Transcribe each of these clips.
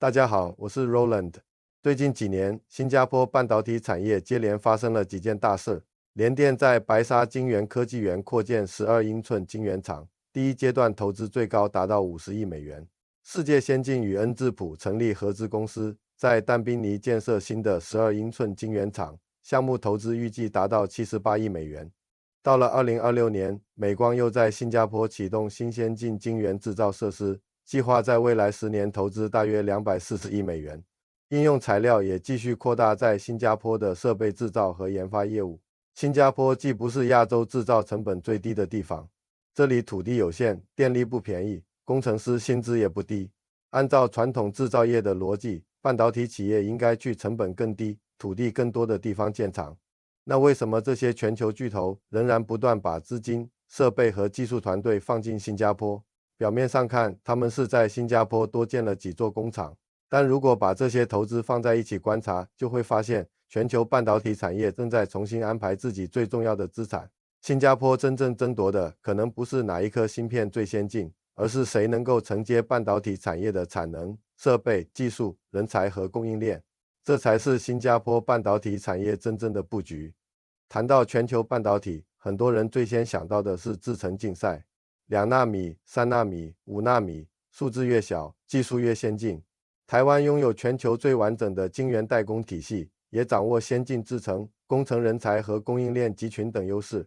大家好，我是 Roland。最近几年，新加坡半导体产业接连发生了几件大事。联电在白沙晶圆科技园扩建12英寸晶圆厂，第一阶段投资最高达到50亿美元。世界先进与恩智浦成立合资公司，在但宾尼建设新的12英寸晶圆厂，项目投资预计达到78亿美元。到了2026年，美光又在新加坡启动新先进晶圆制造设施，计划在未来10年投资大约240亿美元。应用材料也继续扩大在新加坡的设备制造和研发业务。新加坡既不是亚洲制造成本最低的地方，这里土地有限，电力不便宜，工程师薪资也不低。按照传统制造业的逻辑，半导体企业应该去成本更低、土地更多的地方建厂。那为什么这些全球巨头仍然不断把资金、设备和技术团队放进新加坡？表面上看，他们是在新加坡多建了几座工厂，但如果把这些投资放在一起观察，就会发现全球半导体产业正在重新安排自己最重要的资产。新加坡真正争夺的可能不是哪一颗芯片最先进，而是谁能够承接半导体产业的产能、设备、技术、人才和供应链。这才是新加坡半导体产业真正的布局。谈到全球半导体，很多人最先想到的是制程竞赛，2纳米、3纳米、5纳米，数字越小，技术越先进。台湾拥有全球最完整的晶圆代工体系，也掌握先进制程、工程人才和供应链集群等优势。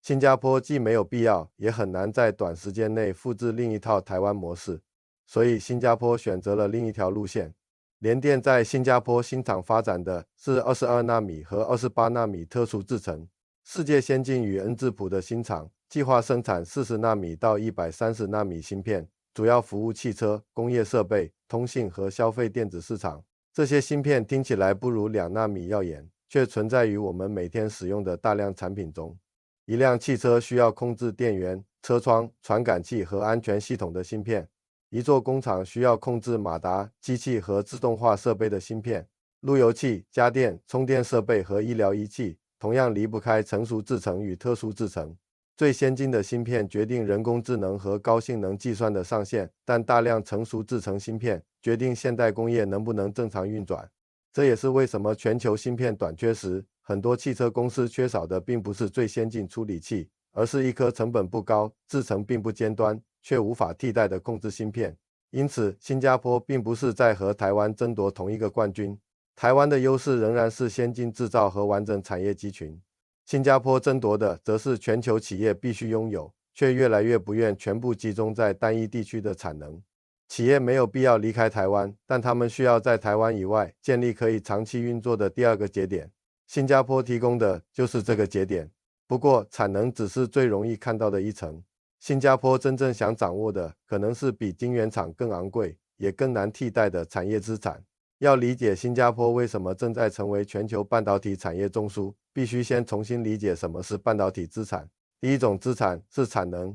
新加坡既没有必要，也很难在短时间内复制另一套台湾模式，所以新加坡选择了另一条路线。联电在新加坡新厂发展的是22纳米和28纳米特殊制程。世界先进与恩智浦的新厂计划生产40纳米到130纳米芯片，主要服务汽车、工业设备、通信和消费电子市场。这些芯片听起来不如2纳米耀眼，却存在于我们每天使用的大量产品中。一辆汽车需要控制电源、车窗、传感器和安全系统的芯片。一座工厂需要控制马达、机器和自动化设备的芯片。路由器、家电、充电设备和医疗仪器同样离不开成熟制程与特殊制程。最先进的芯片决定人工智能和高性能计算的上限，但大量成熟制程芯片决定现代工业能不能正常运转。这也是为什么全球芯片短缺时，很多汽车公司缺少的并不是最先进处理器，而是一颗成本不高、制程并不尖端却无法替代的控制芯片。因此，新加坡并不是在和台湾争夺同一个冠军。台湾的优势仍然是先进制造和完整产业集群。新加坡争夺的则是全球企业必须拥有，却越来越不愿全部集中在单一地区的产能。企业没有必要离开台湾，但他们需要在台湾以外建立可以长期运作的第二个节点。新加坡提供的就是这个节点。不过，产能只是最容易看到的一层。新加坡真正想掌握的可能是比晶圆厂更昂贵也更难替代的产业资产。要理解新加坡为什么正在成为全球半导体产业中枢，必须先重新理解什么是半导体资产。第一种资产是产能。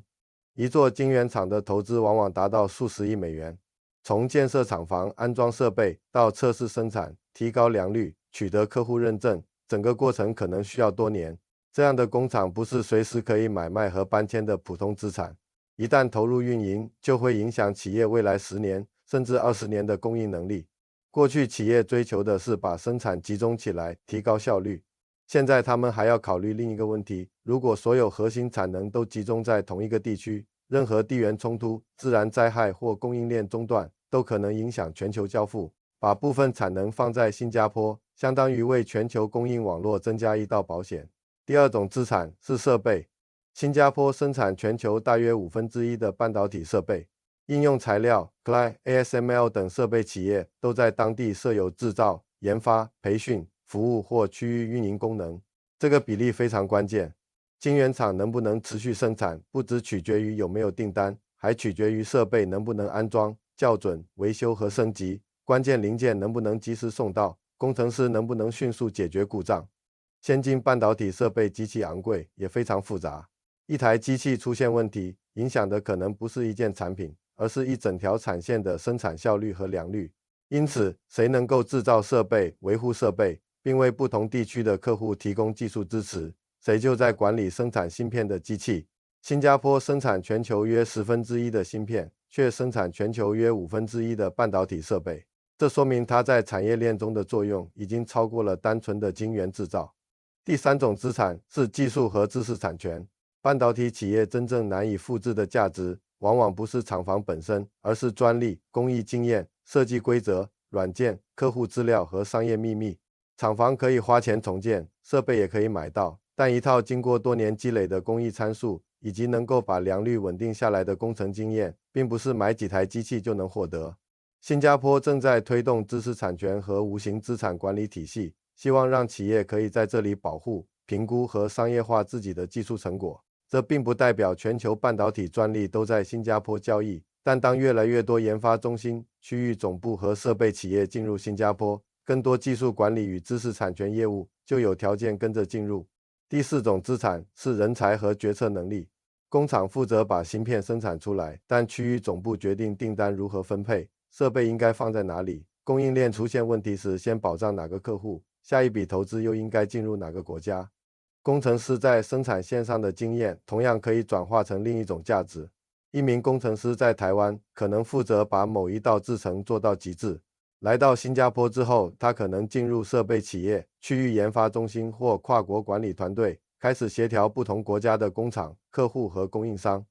一座晶圆厂的投资往往达到数十亿美元，从建设厂房、安装设备到测试生产、提高良率、取得客户认证，整个过程可能需要多年。这样的工厂不是随时可以买卖和搬迁的普通资产，一旦投入运营，就会影响企业未来10年甚至20年的供应能力。过去企业追求的是把生产集中起来，提高效率。现在他们还要考虑另一个问题，如果所有核心产能都集中在同一个地区，任何地缘冲突、自然灾害或供应链中断都可能影响全球交付。把部分产能放在新加坡，相当于为全球供应网络增加一道保险。第二种资产是设备。新加坡生产全球大约1/5的半导体设备，应用材料、ASML 等设备企业都在当地设有制造、研发、培训、服务或区域运营功能。这个比例非常关键。晶圆厂能不能持续生产，不只取决于有没有订单，还取决于设备能不能安装、校准、维修和升级，关键零件能不能及时送到，工程师能不能迅速解决故障。先进半导体设备极其昂贵，也非常复杂。一台机器出现问题，影响的可能不是一件产品，而是一整条产线的生产效率和良率。因此，谁能够制造设备、维护设备，并为不同地区的客户提供技术支持，谁就在管理生产芯片的机器。新加坡生产全球约1/10的芯片，却生产全球约1/5的半导体设备。这说明它在产业链中的作用已经超过了单纯的晶圆制造。第三种资产是技术和知识产权。半导体企业真正难以复制的价值，往往不是厂房本身，而是专利、工艺经验、设计规则、软件、客户资料和商业秘密。厂房可以花钱重建，设备也可以买到，但一套经过多年积累的工艺参数，以及能够把良率稳定下来的工程经验，并不是买几台机器就能获得。新加坡正在推动知识产权和无形资产管理体系，希望让企业可以在这里保护、评估和商业化自己的技术成果。这并不代表全球半导体专利都在新加坡交易，但当越来越多研发中心、区域总部和设备企业进入新加坡，更多技术管理与知识产权业务就有条件跟着进入。第四种资产是人才和决策能力。工厂负责把芯片生产出来，但区域总部决定订单如何分配，设备应该放在哪里，供应链出现问题时先保障哪个客户，下一笔投资又应该进入哪个国家。工程师在生产线上的经验同样可以转化成另一种价值。一名工程师在台湾可能负责把某一道制程做到极致，来到新加坡之后，他可能进入设备企业、区域研发中心或跨国管理团队，开始协调不同国家的工厂、客户和供应商。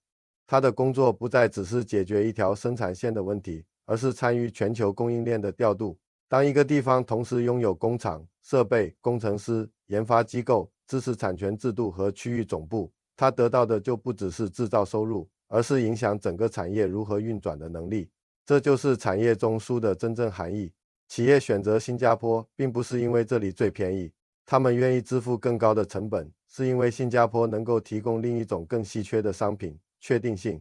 他的工作不再只是解决一条生产线的问题，而是参与全球供应链的调度。当一个地方同时拥有工厂、设备、工程师、研发机构、知识产权制度和区域总部，他得到的就不只是制造收入，而是影响整个产业如何运转的能力。这就是产业中枢的真正含义。企业选择新加坡，并不是因为这里最便宜，他们愿意支付更高的成本，是因为新加坡能够提供另一种更稀缺的商品——确定性。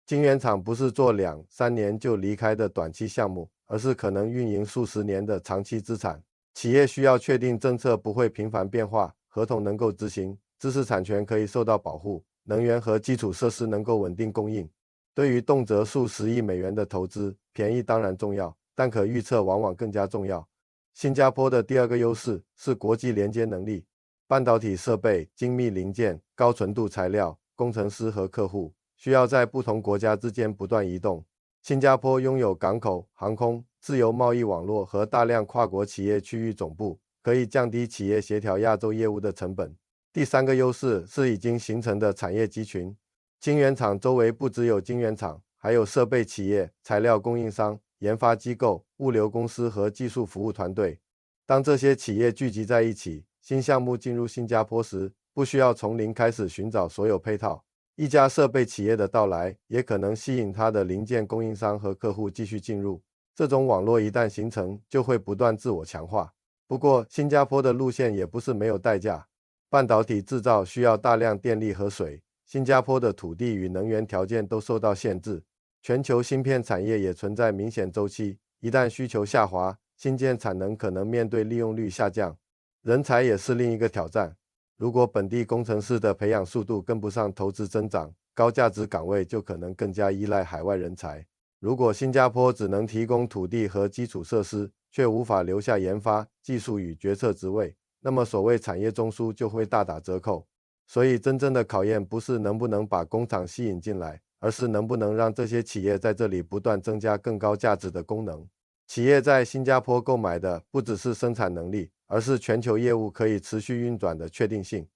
晶圆厂不是做2-3年就离开的短期项目，而是可能运营数十年的长期资产。企业需要确定政策不会频繁变化，合同能够执行，知识产权可以受到保护，能源和基础设施能够稳定供应。对于动辄数十亿美元的投资，便宜当然重要，但可预测往往更加重要。新加坡的第二个优势是国际连接能力。半导体设备、精密零件、高纯度材料、工程师和客户需要在不同国家之间不断移动。新加坡拥有港口、航空、自由贸易网络和大量跨国企业区域总部，可以降低企业协调亚洲业务的成本。第三个优势是已经形成的产业集群。晶圆厂周围不只有晶圆厂，还有设备企业、材料供应商、研发机构、物流公司和技术服务团队。当这些企业聚集在一起，新项目进入新加坡时，不需要从零开始寻找所有配套。一家设备企业的到来，也可能吸引它的零件供应商和客户继续进入。这种网络一旦形成，就会不断自我强化。不过，新加坡的路线也不是没有代价。半导体制造需要大量电力和水，新加坡的土地与能源条件都受到限制。全球芯片产业也存在明显周期，一旦需求下滑，新建产能可能面对利用率下降。人才也是另一个挑战。如果本地工程师的培养速度跟不上投资增长，高价值岗位就可能更加依赖海外人才。如果新加坡只能提供土地和基础设施，却无法留下研发、技术与决策职位，那么所谓产业中枢就会大打折扣。所以真正的考验不是能不能把工厂吸引进来，而是能不能让这些企业在这里不断增加更高价值的功能。企业在新加坡购买的不只是生产能力，而是全球业务可以持续运转的确定性。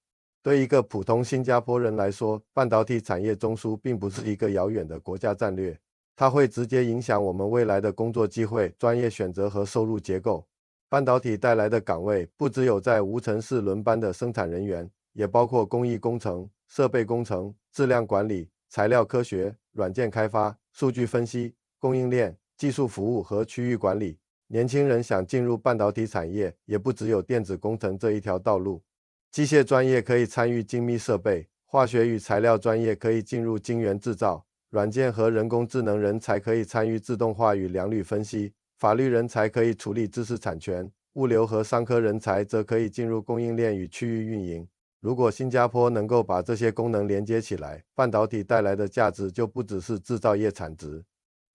对一个普通新加坡人来说，半导体产业中枢并不是一个遥远的国家战略，它会直接影响我们未来的工作机会、专业选择和收入结构。半导体带来的岗位不只有在无尘室轮班的生产人员，也包括工艺工程、设备工程、质量管理、材料科学、软件开发、数据分析、供应链、技术服务和区域管理。年轻人想进入半导体产业，也不只有电子工程这一条道路。机械专业可以参与精密设备，化学与材料专业可以进入晶圆制造，软件和人工智能人才可以参与自动化与良率分析，法律人才可以处理知识产权，物流和商科人才则可以进入供应链与区域运营。如果新加坡能够把这些功能连接起来，半导体带来的价值就不只是制造业产值，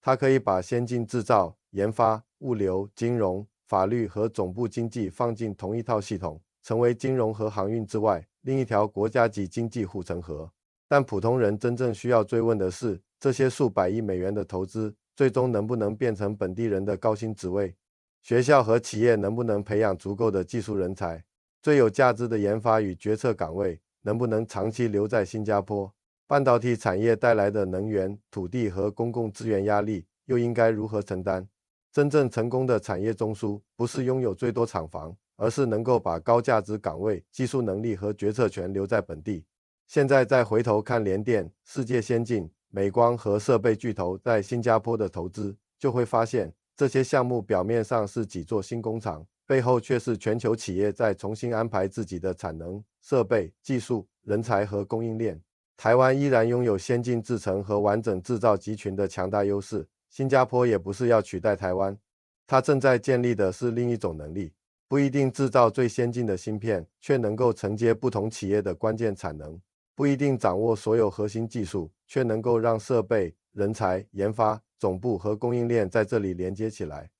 它可以把先进制造、研发、物流、金融、法律和总部经济放进同一套系统，成为金融和航运之外另一条国家级经济护城河。但普通人真正需要追问的是，这些数百亿美元的投资最终能不能变成本地人的高薪职位？学校和企业能不能培养足够的技术人才？最有价值的研发与决策岗位能不能长期留在新加坡？半导体产业带来的能源、土地和公共资源压力又应该如何承担？真正成功的产业中枢不是拥有最多厂房，而是能够把高价值岗位、技术能力和决策权留在本地。现在再回头看联电、世界先进、美光和设备巨头在新加坡的投资，就会发现这些项目表面上是几座新工厂，背后却是全球企业在重新安排自己的产能、设备、技术、人才和供应链。台湾依然拥有先进制程和完整制造集群的强大优势，新加坡也不是要取代台湾，它正在建立的是另一种能力，不一定制造最先进的芯片，却能够承接不同企业的关键产能，不一定掌握所有核心技术，却能够让设备、人才、研发、总部和供应链在这里连接起来。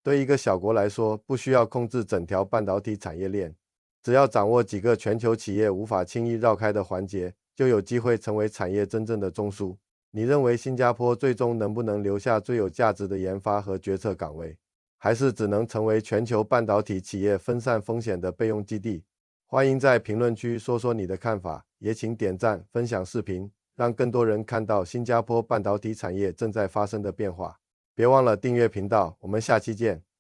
对一个小国来说，不需要控制整条半导体产业链，只要掌握几个全球企业无法轻易绕开的环节，就有机会成为产业真正的中枢。你认为新加坡最终能不能留下最有价值的研发和决策岗位，还是只能成为全球半导体企业分散风险的备用基地？欢迎在评论区说说你的看法，也请点赞、分享视频，让更多人看到新加坡半导体产业正在发生的变化。别忘了订阅频道，我们下期见。